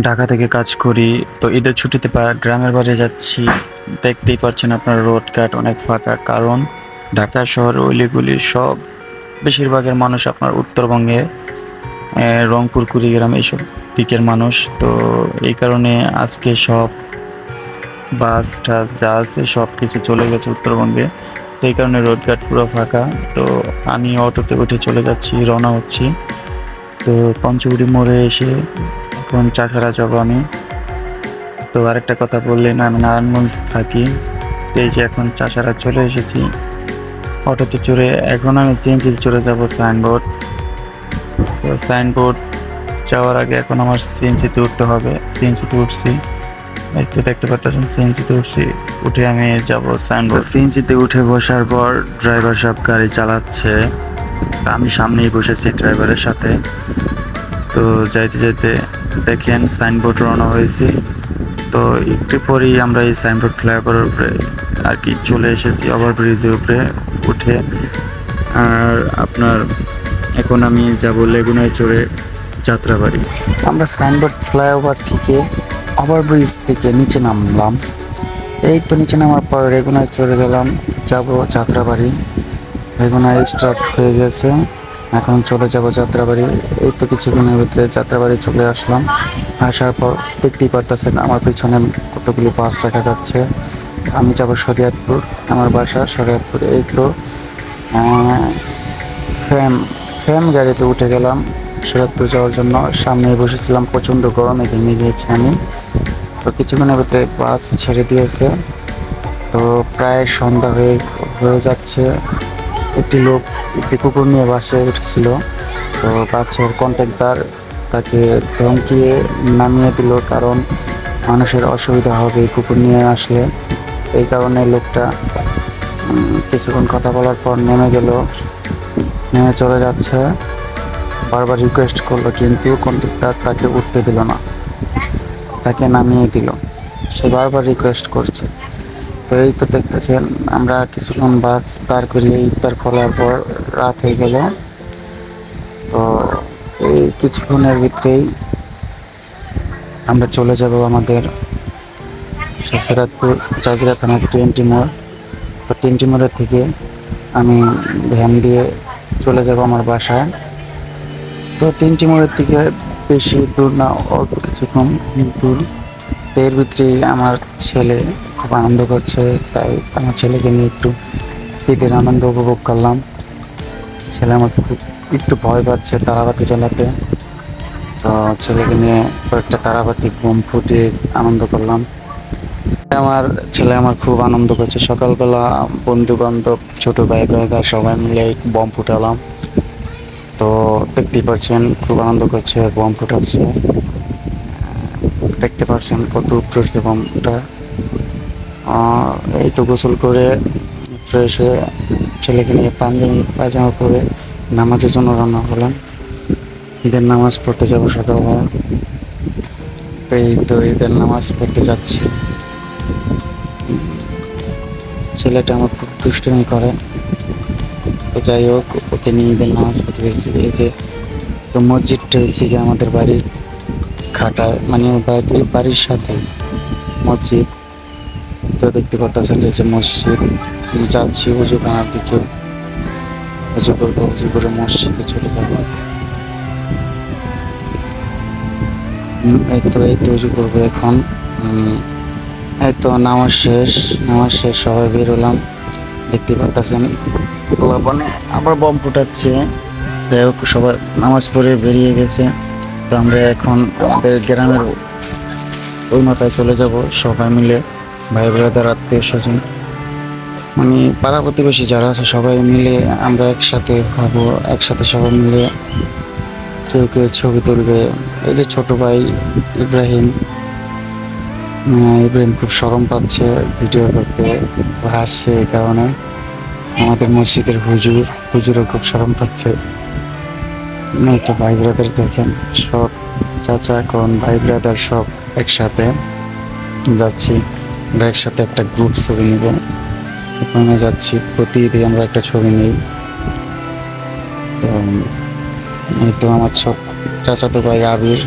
ঢাকা থেকে কাজ করি। তো ঈদের ছুটিতে গ্রামের বাড়ি যাচ্ছি। দেখতেই পাচ্ছেন আপনার রোড ঘাট অনেক ফাঁকা, কারণ ঢাকা শহর অলিগলি সব বেশিরভাগের মানুষ আপনার উত্তরবঙ্গে রংপুর কুড়িগ্রাম এইসব দিকের মানুষ। তো এই কারণে আজকে সব বাস টাস যা আছে সব কিছু চলে গেছে উত্তরবঙ্গে। তো এই কারণে রোড ঘাট পুরো ফাঁকা। তো আমি অটোতে উঠে চলে যাচ্ছি, রওনা হচ্ছি। তো পঞ্চবটি মোড়ে এসে এখন চাষারা যাব আমি। তো আরেকটা কথা বললেন, আমি নারায়ণগঞ্জ থাকি। তো এই যে এখন চাষারা চলে এসেছি অটোতে চড়ে। এখন আমি সিএনজিতে চড়ে যাব সাইনবোর্ড। তো সাইনবোর্ড যাওয়ার আগে এখন আমার সিএনজিতে উঠতে হবে। সিএনজিতে উঠছি, এই তো দেখতে পাচ্ছেন সিএনজিতে উঠছি। উঠে আমি যাব সাইনবোর্ড। সিএনজিতে উঠে বসার পর ড্রাইভার সাহেব গাড়ি চালাচ্ছে, আমি সামনেই বসেছি ড্রাইভারের সাথে। তো যাইতে যাইতে দেখেন সাইনবোর্ড রওনা হয়েছে। তো একটু পরেই আমরা এই সাইনবোর্ড ফ্লাইওভারের উপরে আর কি চলে এসেছি, ওভারব্রিজের উপরে উঠে। আর আপনার এখন আমি যাব লেগুনায় চড়ে যাত্রাবাড়ি। আমরা সাইনবোর্ড ফ্লাইওভার থেকে ওভারব্রিজ থেকে নিচে নামলাম। এই তো নিচে নামার পর রেগুনায় চলে গেলাম, যাব যাত্রাবাড়ি। রেগুনায় স্টার্ট হয়ে গেছে, এখন চলে যাব যাত্রাবাড়ি। এই তো কিছুক্ষণের ভিতরে যাত্রাবাড়ি চলে আসলাম। আসার পর দেখতেই পারতেছেন আমার পিছনে কতগুলো বাস দেখা যাচ্ছে। আমি যাব শরীয়তপুর, আমার বাসা শরীয়তপুর। এই তো ফ্যাম ফ্যাম গাড়িতে উঠে গেলাম শরীয়তপুর যাওয়ার জন্য। সামনে বসেছিলাম, প্রচণ্ড গরমে ঘেমে গিয়েছি আমি। তো কিছুক্ষণের ভিতরে বাস ছেড়ে দিয়েছে। তো প্রায় সন্ধ্যা হয়ে যাচ্ছে। একটি লোক একটি কুকুর নিয়ে বাসে উঠেছিল। তো বাসের কন্ট্রাক্টর তাকে ধমকিয়ে নামিয়ে দিল, কারণ মানুষের অসুবিধা হবে কুকুর নিয়ে আসলে। এই কারণে লোকটা কিছুক্ষণ কথা বলার পর নেমে গেল, নেমে চলে যাচ্ছে। বারবার রিকোয়েস্ট করলো, কিন্তু কন্ট্রাক্টর তাকে উঠতে দিল না, তাকে নামিয়ে দিল। সে বারবার রিকোয়েস্ট করছে। তো এই তো দেখতেছেন আমরা কিছুক্ষণ বাস দাঁড় করিয়ে ইফতার খোলার পর রাত হয়ে গেল। তো এই কিছুক্ষণের ভিতরেই আমরা চলে যাব আমাদের শরীয়তপুর জাজিরা থানার টিএনটি মোড়। তো টিএনটি মোড়ের থেকে আমি ভ্যান দিয়ে চলে যাব আমার বাসায়। তো টিএনটি মোড়ের থেকে বেশি দূর না, অল্প কিছুক্ষণ দূর। তো এর ভিতরেই আমার ছেলে খুব আনন্দ করছে, তাই আমার ছেলেকে নিয়ে একটু ঈদের আনন্দ উপভোগ করলাম। ছেলে আমার খুব একটু ভয় পাচ্ছে তারাবাতি জ্বালাতে। তো ছেলেকে নিয়ে কয়েকটা তারাবাতি বোম ফুটিয়ে আনন্দ করলাম। আমার ছেলে আমার খুব আনন্দ করছে। সকালবেলা বন্ধু বান্ধব ছোট ভাই ভাইরা সবাই মিলে বম ফুটালাম। তো দেখতেই পাচ্ছেন খুব আনন্দ করছে, বম ফুটাচ্ছে। দেখতে পাচ্ছেন কত উপরে উঠছে বমটা। এই তো গোসল করে ফ্রেশ হয়ে ছেলেকে নিয়ে পায়জামা পরে নামাজের জন্য রওনা হলাম। ঈদের নামাজ পড়তে যাবো সকালবেলা। এই তো ঈদের নামাজ পড়তে যাচ্ছি। ছেলেটা আমার খুব দুষ্টুমি করে। তো যাই হোক, ওকে নিয়ে ঈদের নামাজ পড়তে গেছি। এই যে তো মসজিদটা হয়েছে কি আমাদের বাড়ির খাটায়, মানে বাড়ির সাথে মসজিদ। তো দেখতে পাচ্ছেন এই যে মসজিদ। আমি যাচ্ছি উজুখানার দিকে, উজু করবো, উজু করে মসজিদে চলে যাবো। এই তো উজু করবো এখন। এই তো নামাজ শেষ সবাই বের হলাম। দেখতে পাচ্ছেন পোলাপানে আবার বম ফুটাচ্ছে। যাই হোক, সবাই নামাজ পড়ে বেরিয়ে গেছে। তো আমরা এখন আমাদের গ্রামের ওই মাথায় চলে যাব সবাই মিলে, ভাই ব্রাদার আত্মীয় স্বজন, মানে পাড়া প্রতিবেশী যারা আছে সবাই মিলে আমরা একসাথে হব। একসাথে সবাই মিলে কেউ কেউ ছবি তুলবে। এই যে ছোট ভাই ইব্রাহিম খুব শরম পাচ্ছে ভিডিও করতে, হাসছে। এই কারণে আমাদের মসজিদের হুজুরও খুব শরম পাচ্ছে। একটু ভাই ব্রাদার দেখেন, সব চাচা কোন ভাই ব্রাদার সব একসাথে যাচ্ছি। আমরা একসাথে একটা গ্রুপ ছবি নেব, ওখানে যাচ্ছি। প্রতিদিন আমরা একটা ছবি নিই। তো এই তো আমার সব চাচাতো ভাই আবির।